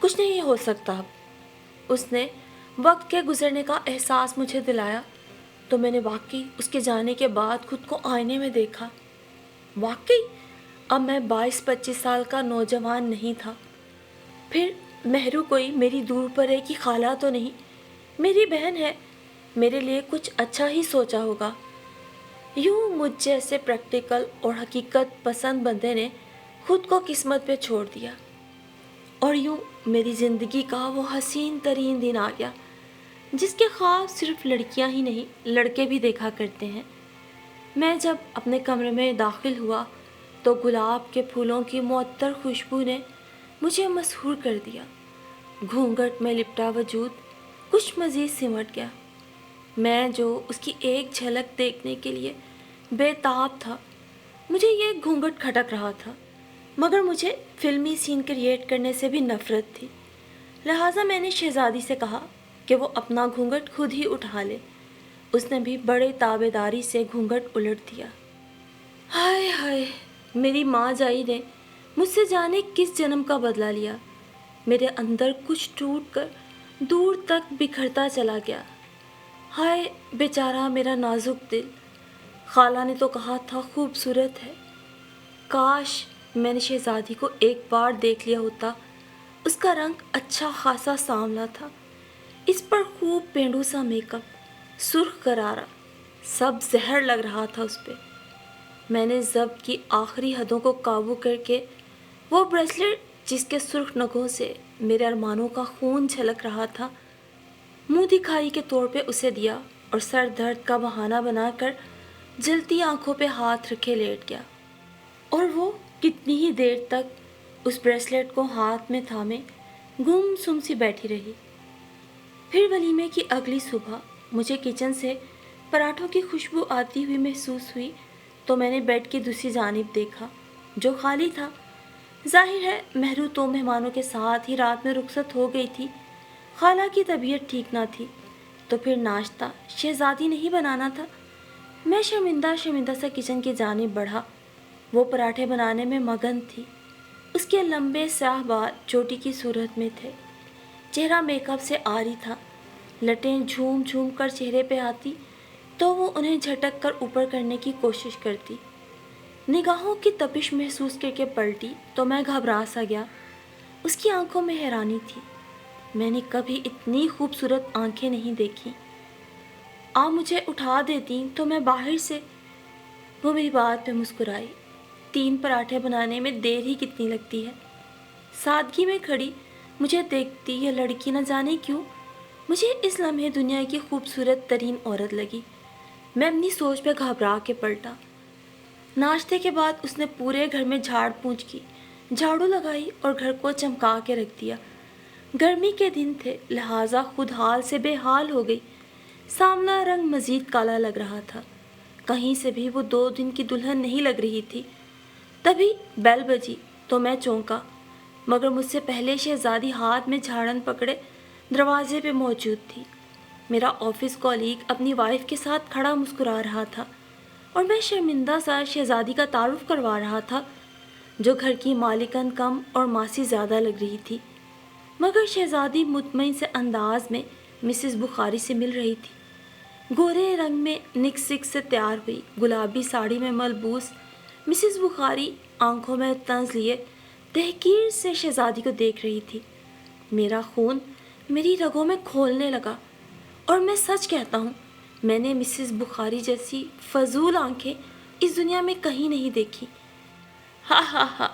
کچھ نہیں ہو سکتا اب۔ اس نے وقت کے گزرنے کا احساس مجھے دلایا تو میں نے واقعی اس کے جانے کے بعد خود کو آئینے میں دیکھا۔ واقعی اب میں 22-25 سال کا نوجوان نہیں تھا۔ پھر مہرو کوئی میری دور پرے کی خالہ تو نہیں، میری بہن ہے، میرے لیے کچھ اچھا ہی سوچا ہوگا۔ یوں مجھ جیسے پریکٹیکل اور حقیقت پسند بندے نے خود کو قسمت پہ چھوڑ دیا، اور یوں میری زندگی کا وہ حسین ترین دن آ گیا جس کے خواب صرف لڑکیاں ہی نہیں لڑکے بھی دیکھا کرتے ہیں۔ میں جب اپنے کمرے میں داخل ہوا تو گلاب کے پھولوں کی معطر خوشبو نے مجھے مسحور کر دیا۔ گھونگھٹ میں لپٹا وجود کچھ مزید سمٹ گیا۔ میں جو اس کی ایک جھلک دیکھنے کے لیے بے تاب تھا، مجھے یہ گھونگھٹ کھٹک رہا تھا، مگر مجھے فلمی سین کریٹ کرنے سے بھی نفرت تھی۔ لہٰذا میں نے شہزادی سے کہا کہ وہ اپنا گھونگھٹ خود ہی اٹھا لے۔ اس نے بھی بڑے تابیداری سے گھونگھٹ الٹ دیا۔ ہائے ہائے، میری ماں جائی نے مجھ سے جانے کس جنم کا بدلہ لیا۔ میرے اندر کچھ ٹوٹ کر دور تک بکھرتا چلا گیا۔ ہائے بیچارہ میرا نازک دل، خالہ نے تو کہا تھا خوبصورت ہے۔ کاش میں نے شہزادی کو ایک بار دیکھ لیا ہوتا۔ اس کا رنگ اچھا خاصا سانولا تھا، اس پر خوب پینڈو سا میک اپ، سرخ غرارہ، سب زہر لگ رہا تھا اس پہ۔ میں نے ضبط کی آخری حدوں کو قابو کر کے وہ بریسلٹ جس کے سرخ نگوں سے میرے ارمانوں کا خون چھلک رہا تھا، منہ دکھائی کے طور پہ اسے دیا اور سر درد کا بہانہ بنا کر جلتی آنکھوں پہ ہاتھ رکھے لیٹ گیا۔ اور وہ کتنی ہی دیر تک اس بریسلٹ کو ہاتھ میں تھامے گم سم سی بیٹھی رہی۔ پھر ولیمے کی اگلی صبح مجھے کچن سے پراٹھوں کی خوشبو آتی ہوئی محسوس ہوئی تو میں نے بیڈ کی دوسری جانب دیکھا جو خالی تھا۔ ظاہر ہے مہرو تو مہمانوں کے ساتھ ہی رات میں رخصت ہو گئی تھی۔ خالہ کی طبیعت ٹھیک نہ تھی تو پھر ناشتہ شہزادی نہیں بنانا تھا۔ میں شرمندہ شرمندہ سا کچن کی جانب بڑھا۔ وہ پراٹھے بنانے میں مگن تھی۔ اس کے لمبے سیاہ بال چوٹی کی صورت میں تھے، چہرہ میک اپ سے عاری تھا۔ لٹیں جھوم جھوم کر چہرے پہ آتی تو وہ انہیں جھٹک کر اوپر کرنے کی کوشش کرتی۔ نگاہوں کی تپش محسوس کر کے پلٹی تو میں گھبرا سا گیا۔ اس کی آنکھوں میں حیرانی تھی۔ میں نے کبھی اتنی خوبصورت آنکھیں نہیں دیکھی۔ آپ مجھے اٹھا دیتی تو میں باہر سے۔ وہ میری بات پہ مسکرائی۔ 3 پراٹھے بنانے میں دیر ہی کتنی لگتی ہے۔ سادگی میں کھڑی مجھے دیکھتی یہ لڑکی نہ جانے کیوں مجھے اس لمحے دنیا کی خوبصورت ترین عورت لگی۔ میں اپنی سوچ پہ گھبرا کے پلٹا۔ ناشتے کے بعد اس نے پورے گھر میں جھاڑ پونچھ کی، جھاڑو لگائی اور گھر کو چمکا کے رکھ دیا۔ گرمی کے دن تھے لہٰذا خود حال سے بے حال ہو گئی۔ سامنا رنگ مزید کالا لگ رہا تھا، کہیں سے بھی وہ 2 دن کی دلہن نہیں لگ رہی تھی۔ تبھی بیل بجی تو میں چونکا، مگر مجھ سے پہلے شہزادی ہاتھ میں جھاڑن پکڑے دروازے پہ موجود تھی۔ میرا آفس کولیگ اپنی وائف کے ساتھ کھڑا مسکرا رہا تھا اور میں شرمندہ سا شہزادی کا تعارف کروا رہا تھا جو گھر کی مالکن کم اور ماسی زیادہ لگ رہی تھی، مگر شہزادی مطمئن سے انداز میں مسز بخاری سے مل رہی تھی۔ گورے رنگ میں نک سک سے تیار ہوئی گلابی ساڑی میں ملبوس مسز بخاری آنکھوں میں طنز لیے تحقیر سے شہزادی کو دیکھ رہی تھی۔ میرا خون میری رگوں میں کھولنے لگا، اور میں سچ کہتا ہوں میں نے مسز بخاری جیسی فضول آنکھیں اس دنیا میں کہیں نہیں دیکھی۔ ہاں ہاں ہاں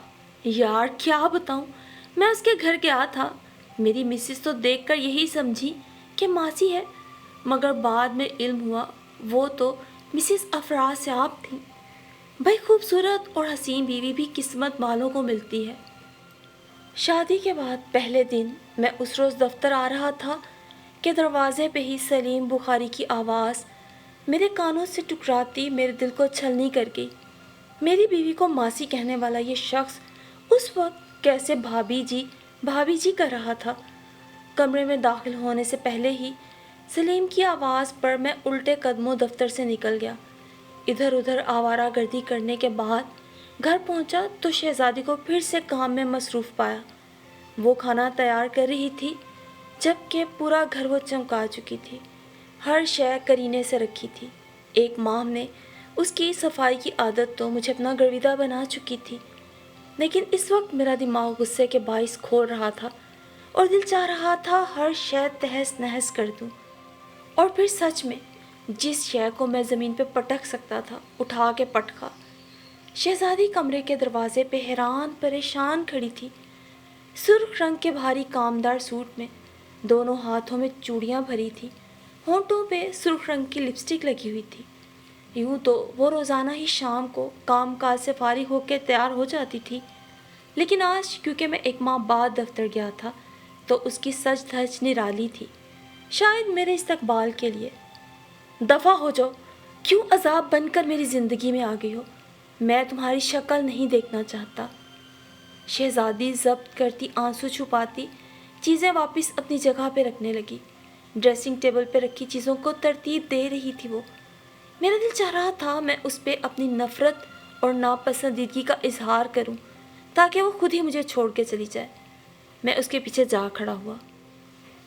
یار کیا بتاؤں، میں اس کے گھر گیا تھا، میری مسز تو دیکھ کر یہی سمجھی کہ ماسی ہے، مگر بعد میں علم ہوا وہ تو مسز افراسیاب تھیں۔ بھائی خوبصورت اور حسین بیوی بھی قسمت والوں کو ملتی ہے۔ شادی کے بعد پہلے دن میں اس روز دفتر آ رہا تھا کہ دروازے پہ ہی سلیم بخاری کی آواز میرے کانوں سے ٹکراتی میرے دل کو چھلنی کر گئی۔ میری بیوی کو ماسی کہنے والا یہ شخص اس وقت کیسے بھابھی جی کر رہا تھا۔ کمرے میں داخل ہونے سے پہلے ہی سلیم کی آواز پر میں الٹے قدموں دفتر سے نکل گیا۔ ادھر ادھر آوارہ گردی کرنے کے بعد گھر پہنچا تو شہزادی کو پھر سے کام میں مصروف پایا۔ وہ کھانا تیار کر رہی تھی جبکہ پورا گھر وہ چمکا چکی تھی، ہر شے کرینے سے رکھی تھی۔ ایک ماہ میں اس کی صفائی کی عادت تو مجھے اپنا گرویدہ بنا چکی تھی، لیکن اس وقت میرا دماغ غصے کے باعث کھول رہا تھا اور دل چاہ رہا تھا ہر شے تہس نہس کر دوں۔ اور پھر سچ میں جس شے کو میں زمین پہ پٹک سکتا تھا اٹھا کے پٹکا۔ شہزادی کمرے کے دروازے پہ حیران پریشان کھڑی تھی، سرخ رنگ کے بھاری کامدار سوٹ میں، دونوں ہاتھوں میں چوڑیاں بھری تھی، ہونٹوں پہ سرخ رنگ کی لپسٹک لگی ہوئی تھی۔ یوں تو وہ روزانہ ہی شام کو کام کاج سے فارغ ہو کے تیار ہو جاتی تھی، لیکن آج کیونکہ میں ایک ماہ بعد دفتر گیا تھا تو اس کی سج دھج نرالی تھی، شاید میرے استقبال کے لیے۔ دفع ہو جاؤ، کیوں عذاب بن کر میری زندگی میں آ گئی ہو؟ میں تمہاری شکل نہیں دیکھنا چاہتا۔ شہزادی ضبط کرتی آنسو چھپاتی چیزیں واپس اپنی جگہ پہ رکھنے لگی، ڈریسنگ ٹیبل پہ رکھی چیزوں کو ترتیب دے رہی تھی وہ۔ میرا دل چاہ رہا تھا میں اس پہ اپنی نفرت اور ناپسندیدگی کا اظہار کروں تاکہ وہ خود ہی مجھے چھوڑ کے چلی جائے۔ میں اس کے پیچھے جا کھڑا ہوا۔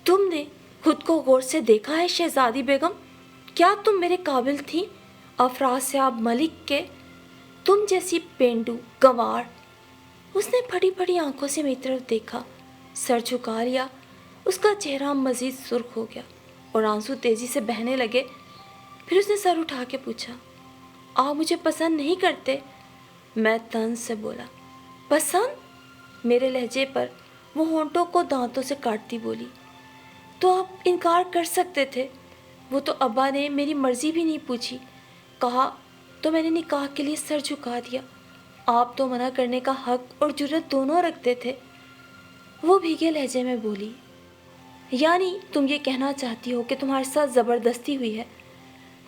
تم نے خود کو غور سے دیکھا ہے شہزادی بیگم؟ کیا تم میرے قابل تھی افراسیاب ملک کے؟ تم جیسی پینڈو گنوار۔ اس نے پھٹی پھٹی آنکھوں سے میری طرف دیکھا، سر جھکا لیا۔ اس کا چہرہ مزید سرخ ہو گیا اور آنسو تیزی سے بہنے لگے۔ پھر اس نے سر اٹھا کے پوچھا، آپ مجھے پسند نہیں کرتے؟ میں طنز سے بولا، پسند؟ میرے لہجے پر وہ ہونٹوں کو دانتوں سے کاٹتی بولی، تو آپ انکار کر سکتے تھے۔ وہ تو ابا نے میری مرضی بھی نہیں پوچھی، کہا تو میں نے نکاح کے لیے سر جھکا دیا۔ آپ تو منع کرنے کا حق اور جرات دونوں رکھتے تھے۔ وہ بھیگے لہجے میں بولی، یعنی تم یہ کہنا چاہتی ہو کہ تمہارے ساتھ زبردستی ہوئی ہے؟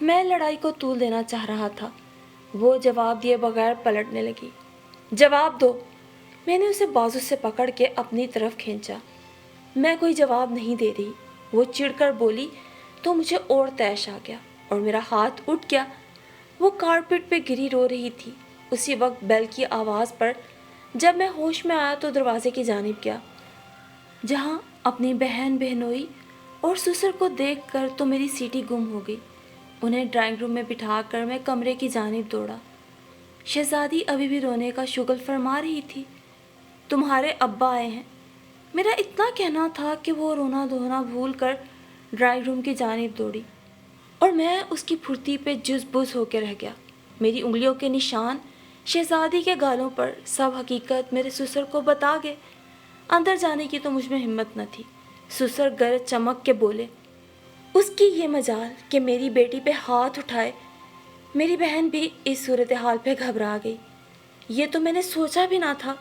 میں لڑائی کو طول دینا چاہ رہا تھا۔ وہ جواب دیے بغیر پلٹنے لگی۔ جواب دو۔ میں نے اسے بازو سے پکڑ کے اپنی طرف کھینچا۔ میں کوئی جواب نہیں دے رہی، وہ چڑ کر بولی تو مجھے اور طیش آ گیا اور میرا ہاتھ اٹھ گیا۔ وہ کارپیٹ پہ گری رو رہی تھی۔ اسی وقت بیل کی آواز پر جب میں ہوش میں آیا تو دروازے کی جانب گیا، جہاں اپنی بہن بہنوئی اور سسر کو دیکھ کر تو میری سیٹی گم ہو گئی۔ انہیں ڈرائنگ روم میں بٹھا کر میں کمرے کی جانب دوڑا۔ شہزادی ابھی بھی رونے کا شغل فرما رہی تھی۔ تمہارے ابا آئے ہیں، میرا اتنا کہنا تھا کہ وہ رونا دھونا بھول کر ڈرائنگ روم کی جانب دوڑی اور میں اس کی پھرتی پہ جز بز ہو کے رہ گیا۔ میری انگلیوں کے نشان شہزادی کے گالوں پر سب حقیقت میرے سسر کو بتا گئے۔ اندر جانے کی تو مجھ میں ہمت نہ تھی۔ سسر گرج چمک کے بولے، اس کی یہ مجال کہ میری بیٹی پہ ہاتھ اٹھائے۔ میری بہن بھی اس صورتحال پہ گھبرا گئی۔ یہ تو میں نے سوچا بھی نہ تھا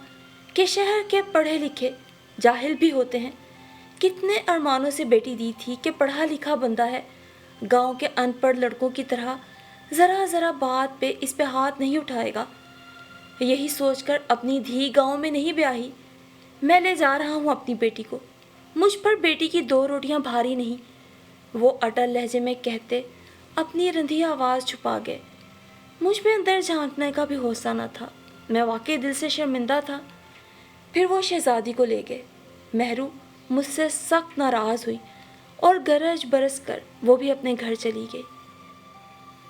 کہ شہر کے پڑھے لکھے جاہل بھی ہوتے ہیں۔ کتنے ارمانوں سے بیٹی دی تھی کہ پڑھا لکھا بندہ ہے، گاؤں کے ان پڑھ لڑکوں کی طرح ذرا ذرا بات پہ اس پہ ہاتھ نہیں اٹھائے گا۔ یہی سوچ کر اپنی دھی گاؤں میں نہیں بیاہی۔ میں لے جا رہا ہوں اپنی بیٹی کو، مجھ پر بیٹی کی دو روٹیاں بھاری نہیں، وہ اٹل لہجے میں کہتے اپنی رندھی آواز چھپا گئے۔ مجھ میں اندر جھانکنے کا بھی حوصلہ نہ تھا، میں واقعی دل سے شرمندہ تھا۔ پھر وہ شہزادی کو لے گئے۔ مہرو مجھ سے سخت ناراض ہوئی اور گرج برس کر وہ بھی اپنے گھر چلی گئی۔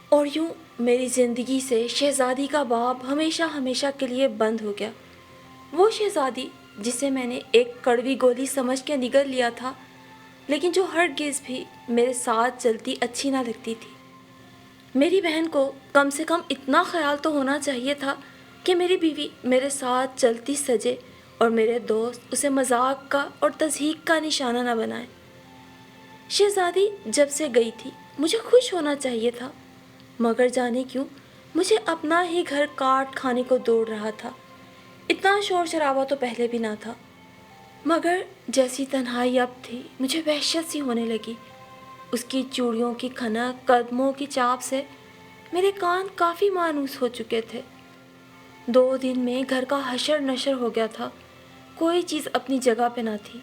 اور یوں میری زندگی سے شہزادی کا باب ہمیشہ ہمیشہ کے لیے بند ہو گیا۔ وہ شہزادی جسے میں نے ایک کڑوی گولی سمجھ کے نگل لیا تھا، لیکن جو ہرگز بھی میرے ساتھ چلتی اچھی نہ لگتی تھی۔ میری بہن کو کم سے کم اتنا خیال تو ہونا چاہیے تھا کہ میری بیوی میرے ساتھ چلتی سجے اور میرے دوست اسے مذاق کا اور تضحیک کا نشانہ نہ بنائیں۔ شہزادی جب سے گئی تھی مجھے خوش ہونا چاہیے تھا، مگر جانے کیوں مجھے اپنا ہی گھر کاٹ کھانے کو دوڑ رہا تھا۔ اتنا شور شرابہ تو پہلے بھی نہ تھا، مگر جیسی تنہائی اب تھی مجھے وحشت سی ہونے لگی۔ اس کی چوڑیوں کی کھنک، قدموں کی چاپ سے میرے کان کافی مانوس ہو چکے تھے۔ 2 دن میں گھر کا حشر نشر ہو گیا تھا، کوئی چیز اپنی جگہ پہ نہ تھی۔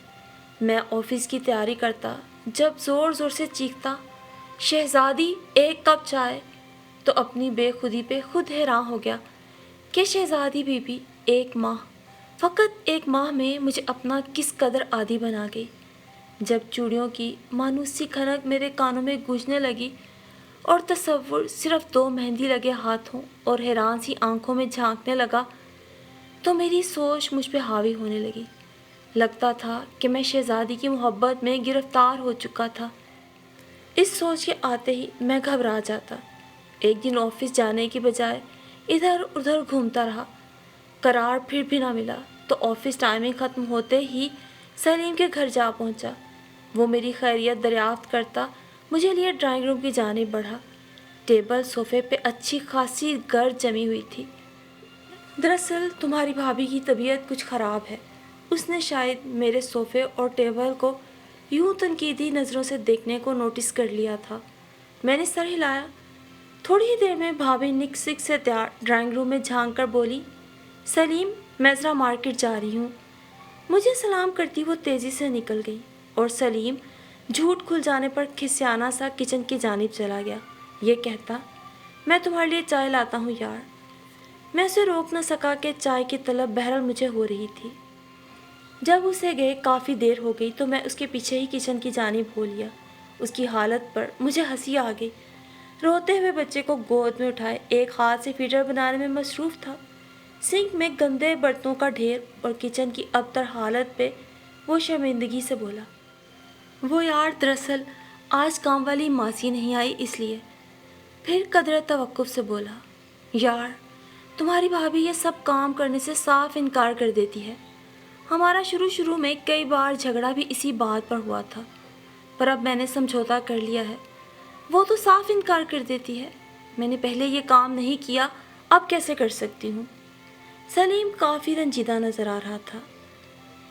میں آفس کی تیاری کرتا جب زور زور سے چیختا، شہزادی 1 کپ چائے، تو اپنی بے خودی پہ خود حیران ہو گیا کہ شہزادی بی بی 1 ماہ فقط ایک ماہ میں مجھے اپنا کس قدر عادی بنا گئی۔ جب چوڑیوں کی مانوسی کھنک میرے کانوں میں گونجنے لگی اور تصور صرف 2 مہندی لگے ہاتھوں اور حیران سی آنکھوں میں جھانکنے لگا تو میری سوچ مجھ پہ حاوی ہونے لگی۔ لگتا تھا کہ میں شہزادی کی محبت میں گرفتار ہو چکا تھا۔ اس سوچ کے آتے ہی میں گھبرا جاتا۔ ایک دن آفس جانے کی بجائے ادھر ادھر گھومتا رہا۔ قرار پھر بھی نہ ملا تو آفس ٹائمنگ ختم ہوتے ہی سلیم کے گھر جا پہنچا۔ وہ میری خیریت دریافت کرتا مجھے لیے ڈرائنگ روم کی جانب بڑھا۔ ٹیبل صوفے پہ اچھی خاصی گرد جمی ہوئی تھی۔ دراصل تمہاری بھابھی کی طبیعت کچھ خراب ہے۔ اس نے شاید میرے صوفے اور ٹیبل کو یوں تنقیدی نظروں سے دیکھنے کو نوٹس کر لیا تھا۔ میں نے سر ہلایا۔ تھوڑی ہی دیر میں بھابھی نک سک سے تیار ڈرائنگ روم میں جھانک کر بولی، سلیم میں ذرا مارکیٹ جا رہی ہوں۔ مجھے سلام کرتی وہ تیزی سے نکل گئی اور سلیم جھوٹ کھل جانے پر کھسیانہ سا کچن کی جانب چلا گیا، یہ کہتا، میں تمہارے لیے چائے لاتا ہوں یار۔ میں اسے روک نہ سکا کہ چائے کی طلب بہرحال مجھے ہو رہی تھی۔ جب اسے گئے کافی دیر ہو گئی تو میں اس کے پیچھے ہی کچن کی جانب ہو لیا۔ اس کی حالت پر مجھے ہنسی آ گئی۔ روتے ہوئے بچے کو گود میں اٹھائے ایک ہاتھ سے فیڈر بنانے میں مصروف تھا۔ سنک میں گندے برتنوں کا ڈھیر اور کچن کی ابتر حالت پہ وہ شرمندگی سے بولا، وہ یار دراصل آج کام والی ماسی نہیں آئی اس لیے۔ پھر قدر توقف سے بولا، یار تمہاری بھابھی یہ سب کام کرنے سے صاف انکار کر دیتی ہے۔ ہمارا شروع میں کئی بار جھگڑا بھی اسی بات پر ہوا تھا، پر اب میں نے سمجھوتا کر لیا ہے۔ وہ تو صاف انکار کر دیتی ہے۔ میں نے پہلے یہ کام نہیں کیا، اب کیسے کر سکتی ہوں؟ سلیم کافی رنجیدہ نظر آ رہا تھا۔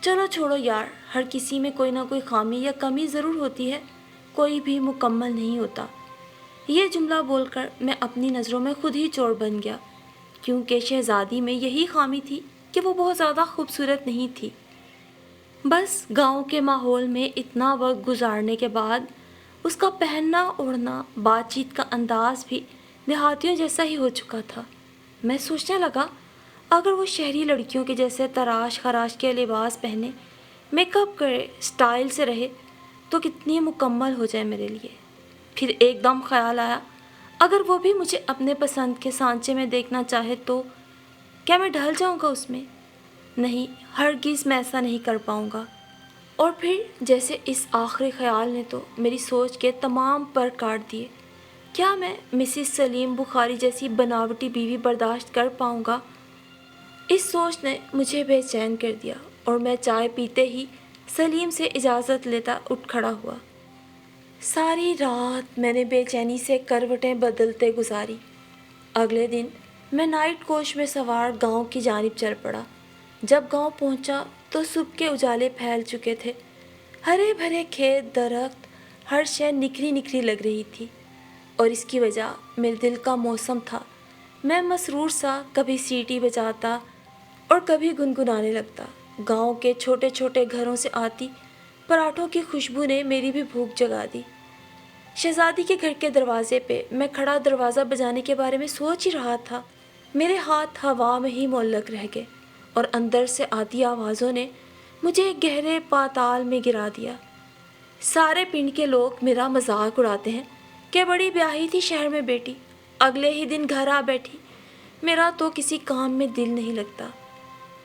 چلو چھوڑو یار، ہر کسی میں کوئی نہ کوئی خامی یا کمی ضرور ہوتی ہے، کوئی بھی مکمل نہیں ہوتا۔ یہ جملہ بول کر میں اپنی نظروں میں خود ہی چور بن گیا، کیونکہ شہزادی میں یہی خامی تھی کہ وہ بہت زیادہ خوبصورت نہیں تھی۔ بس گاؤں کے ماحول میں اتنا وقت گزارنے کے بعد اس کا پہننا اوڑھنا، بات چیت کا انداز بھی دیہاتیوں جیسا ہی ہو چکا تھا۔ میں سوچنے لگا، اگر وہ شہری لڑکیوں کے جیسے تراش خراش کے لباس پہنے، میک اپ کرے، سٹائل سے رہے تو کتنی مکمل ہو جائے میرے لیے۔ پھر ایک دم خیال آیا، اگر وہ بھی مجھے اپنے پسند کے سانچے میں دیکھنا چاہے تو کیا میں ڈھل جاؤں گا اس میں؟ نہیں، ہرگز میں ایسا نہیں کر پاؤں گا۔ اور پھر جیسے اس آخری خیال نے تو میری سوچ کے تمام پر کاٹ دیے۔ کیا میں مسز سلیم بخاری جیسی بناوٹی بیوی برداشت کر پاؤں گا؟ اس سوچ نے مجھے بے چین کر دیا اور میں چائے پیتے ہی سلیم سے اجازت لیتا اٹھ کھڑا ہوا۔ ساری رات میں نے بے چینی سے کروٹیں بدلتے گزاری۔ اگلے دن میں نائٹ کوچ میں سوار گاؤں کی جانب چل پڑا۔ جب گاؤں پہنچا تو صبح کے اجالے پھیل چکے تھے۔ ہرے بھرے کھیت، درخت، ہر شے نکھری نکھری لگ رہی تھی، اور اس کی وجہ میرے دل کا موسم تھا۔ میں مسرور سا کبھی سیٹی بجاتا اور کبھی گنگنانے لگتا۔ گاؤں کے چھوٹے چھوٹے گھروں سے آتی پراٹھوں کی خوشبو نے میری بھی بھوک جگا دی۔ شہزادی کے گھر کے دروازے پہ میں کھڑا دروازہ بجانے کے بارے میں سوچ ہی رہا تھا، میرے ہاتھ ہوا میں ہی معلق رہ گئے اور اندر سے آتی آوازوں نے مجھے گہرے پاتال میں گرا دیا۔ سارے پنڈ کے لوگ میرا مذاق اڑاتے ہیں کہ بڑی بیاہی تھی شہر میں بیٹی، اگلے ہی دن گھر آ بیٹھی۔ میرا تو کسی کام میں دل نہیں لگتا۔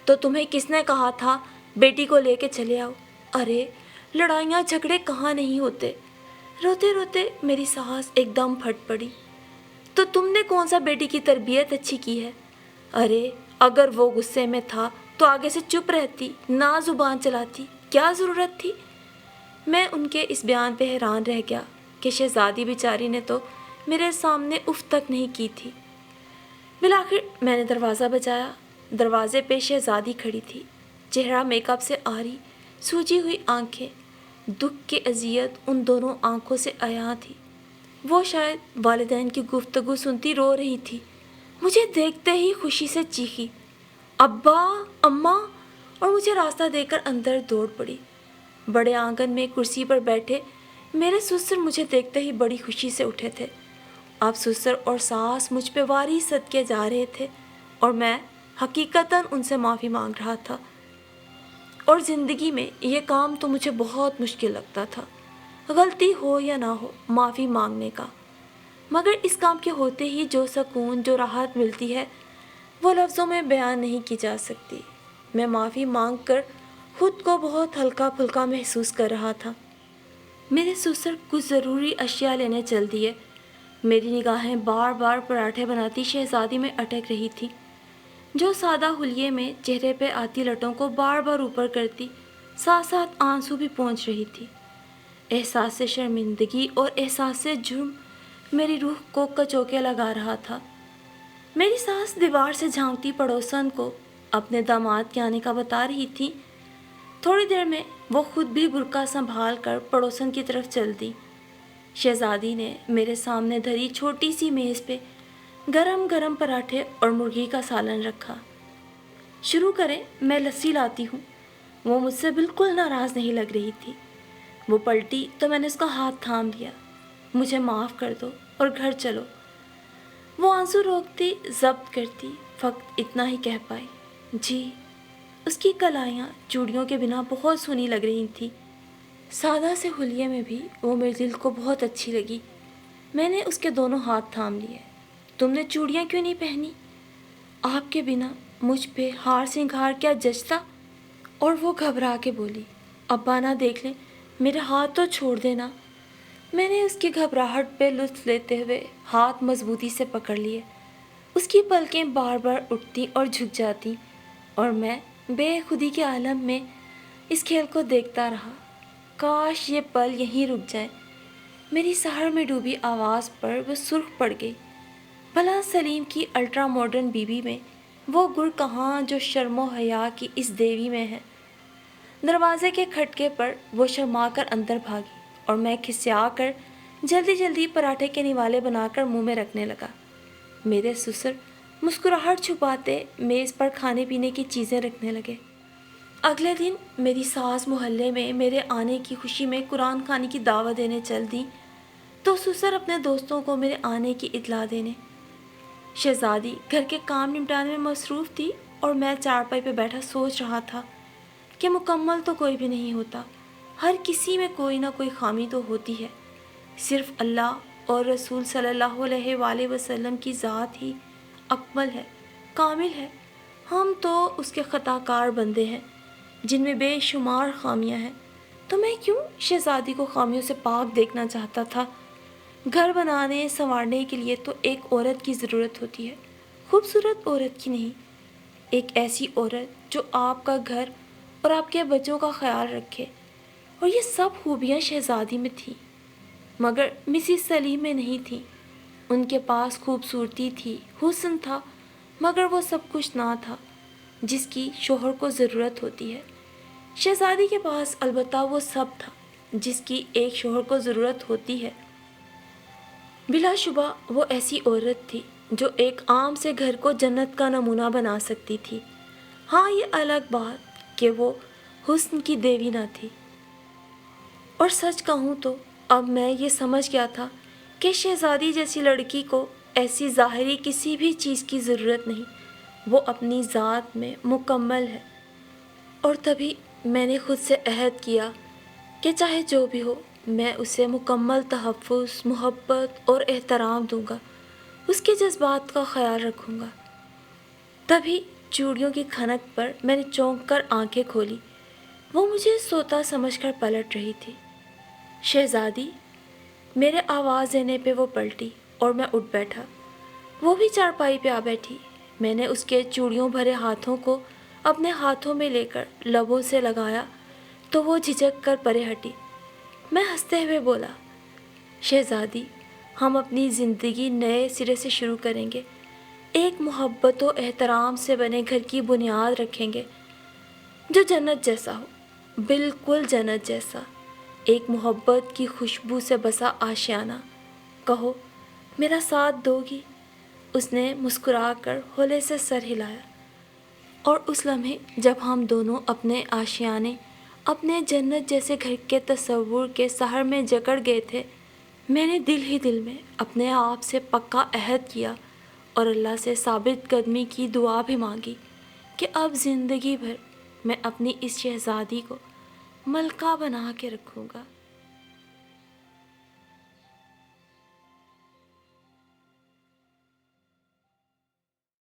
تو تمہیں کس نے کہا تھا بیٹی کو لے کے چلے آؤ؟ ارے لڑائیاں جھگڑے کہاں نہیں ہوتے۔ روتے روتے میری سانس ایک دم پھٹ پڑی۔ تو تم نے کون سا بیٹی کی تربیت اچھی کی ہے؟ ارے اگر وہ غصے میں تھا تو آگے سے چپ رہتی، نہ زبان چلاتی، کیا ضرورت تھی؟ میں ان کے اس بیان پہ حیران رہ گیا کہ شہزادی بیچاری نے تو میرے سامنے اف تک نہیں کی تھی۔ بالآخر میں نے دروازہ بجایا۔ دروازے پہ شہزادی کھڑی تھی، چہرہ میک اپ سے آری، سوجی ہوئی آنکھیں، دکھ کی اذیت ان دونوں آنکھوں سے عیاں تھی۔ وہ شاید والدین کی گفتگو سنتی رو رہی تھی۔ مجھے دیکھتے ہی خوشی سے چیخی، ابا، اماں، اور مجھے راستہ دے کر اندر دوڑ پڑی۔ بڑے آنگن میں کرسی پر بیٹھے میرے سسر مجھے دیکھتے ہی بڑی خوشی سے اٹھے تھے۔ اب سسر اور ساس مجھ پہ واری صدقے جا رہے تھے اور میں حقیقتاً ان سے معافی مانگ رہا تھا۔ اور زندگی میں یہ کام تو مجھے بہت مشکل لگتا تھا، غلطی ہو یا نہ ہو معافی مانگنے کا، مگر اس کام کے ہوتے ہی جو سکون، جو راحت ملتی ہے وہ لفظوں میں بیان نہیں کی جا سکتی۔ میں معافی مانگ کر خود کو بہت ہلکا پھلکا محسوس کر رہا تھا۔ میرے سسر کچھ ضروری اشیاء لینے چل دیے۔ میری نگاہیں بار بار پراٹھے بناتی شہزادی میں اٹک رہی تھی، جو سادہ حلیے میں چہرے پہ آتی لٹوں کو بار بار اوپر کرتی، ساتھ ساتھ آنسو بھی پہنچ رہی تھی۔ احساس شرمندگی اور احساس جرم میری روح کو کچوکے لگا رہا تھا۔ میری ساس دیوار سے جھانکتی پڑوسن کو اپنے داماد کے آنے کا بتا رہی تھی۔ تھوڑی دیر میں وہ خود بھی برقع سنبھال کر پڑوسن کی طرف چل دی۔ شہزادی نے میرے سامنے دھری چھوٹی سی میز پہ گرم گرم پراٹھے اور مرغی کا سالن رکھا۔ شروع کریں، میں لسی لاتی ہوں۔ وہ مجھ سے بالکل ناراض نہیں لگ رہی تھی۔ وہ پلٹی تو میں نے اس کا ہاتھ تھام لیا۔ مجھے معاف کر دو اور گھر چلو۔ وہ آنسو روکتی، ضبط کرتی، فقط اتنا ہی کہہ پائی، جی۔ اس کی کلائیاں چوڑیوں کے بنا بہت سونی لگ رہی تھیں۔ سادہ سے حلیے میں بھی وہ میرے دل کو بہت اچھی لگی۔ میں نے اس کے دونوں ہاتھ تھام لیے۔ تم نے چوڑیاں کیوں نہیں پہنی؟ آپ کے بنا مجھ پہ ہار سنگھار کیا جچتا؟ اور وہ گھبرا کے بولی، ابا نہ دیکھ لیں، میرے ہاتھ تو چھوڑ دینا۔ میں نے اس کی گھبراہٹ پہ لطف لیتے ہوئے ہاتھ مضبوطی سے پکڑ لیے۔ اس کی پلکیں بار بار اٹھتی اور جھک جاتی اور میں بے خودی کے عالم میں اس کھیل کو دیکھتا رہا۔ کاش یہ پل یہیں رک جائے۔ میری سحر میں ڈوبی آواز پر وہ سرخ پڑ گئی۔ بھلا سلیم کی الٹرا ماڈرن بیوی میں وہ گر کہاں جو شرم و حیا کی اس دیوی میں ہے؟ دروازے کے کھٹکے پر وہ شرما کر اندر بھاگی اور میں کھسیا کر جلدی جلدی پراٹھے کے نوالے بنا کر منہ میں رکھنے لگا۔ میرے سسر مسکراہٹ چھپاتے میز پر کھانے پینے کی چیزیں رکھنے لگے۔ اگلے دن میری ساس محلے میں میرے آنے کی خوشی میں قرآن خوانی کی دعوت دینے چل دی تو سسر اپنے دوستوں کو میرے آنے کی اطلاع دینے۔ شہزادی گھر کے کام نمٹانے میں مصروف تھی اور میں چارپائی پہ بیٹھا سوچ رہا تھا کہ مکمل تو کوئی بھی نہیں ہوتا، ہر کسی میں کوئی نہ کوئی خامی تو ہوتی ہے۔ صرف اللہ اور رسول صلی اللہ علیہ وآلہ وسلم کی ذات ہی اکمل ہے، کامل ہے۔ ہم تو اس کے خطا کار بندے ہیں جن میں بے شمار خامیاں ہیں۔ تو میں کیوں شہزادی کو خامیوں سے پاک دیکھنا چاہتا تھا؟ گھر بنانے سنوارنے کے لیے تو ایک عورت کی ضرورت ہوتی ہے، خوبصورت عورت کی نہیں، ایک ایسی عورت جو آپ کا گھر اور آپ کے بچوں کا خیال رکھے۔ اور یہ سب خوبیاں شہزادی میں تھیں، مگر مسز سلیم میں نہیں تھیں۔ ان کے پاس خوبصورتی تھی، حسن تھا، مگر وہ سب کچھ نہ تھا جس کی شوہر کو ضرورت ہوتی ہے۔ شہزادی کے پاس البتہ وہ سب تھا جس کی ایک شوہر کو ضرورت ہوتی ہے۔ بلا شبہ وہ ایسی عورت تھی جو ایک عام سے گھر کو جنت کا نمونہ بنا سکتی تھی۔ ہاں، یہ الگ بات کہ وہ حسن کی دیوی نہ تھی۔ اور سچ کہوں تو اب میں یہ سمجھ گیا تھا کہ شہزادی جیسی لڑکی کو ایسی ظاہری کسی بھی چیز کی ضرورت نہیں، وہ اپنی ذات میں مکمل ہے۔ اور تبھی میں نے خود سے عہد کیا کہ چاہے جو بھی ہو میں اسے مکمل تحفظ، محبت اور احترام دوں گا، اس کے جذبات کا خیال رکھوں گا۔ تبھی چوڑیوں کی کھنک پر میں نے چونک کر آنکھیں کھولی۔ وہ مجھے سوتا سمجھ کر پلٹ رہی تھی۔ شہزادی، میرے آواز دینے پہ وہ پلٹی اور میں اٹھ بیٹھا۔ وہ بھی چارپائی پہ آ بیٹھی۔ میں نے اس کے چوڑیوں بھرے ہاتھوں کو اپنے ہاتھوں میں لے کر لبوں سے لگایا تو وہ جھجک کر پرے ہٹی۔ میں ہنستے ہوئے بولا، شہزادی، ہم اپنی زندگی نئے سرے سے شروع کریں گے، ایک محبت و احترام سے بنے گھر کی بنیاد رکھیں گے جو جنت جیسا ہو، بالکل جنت جیسا، ایک محبت کی خوشبو سے بسا آشیانہ۔ کہو، میرا ساتھ دو گی؟ اس نے مسکرا کر ہولے سے سر ہلایا۔ اور اس لمحے جب ہم دونوں اپنے آشیانے، اپنے جنت جیسے گھر کے تصور کے سحر میں جکڑ گئے تھے، میں نے دل ہی دل میں اپنے آپ سے پکا عہد کیا اور اللہ سے ثابت قدمی کی دعا بھی مانگی کہ اب زندگی بھر میں اپنی اس شہزادی کو ملکہ بنا کے رکھوں گا۔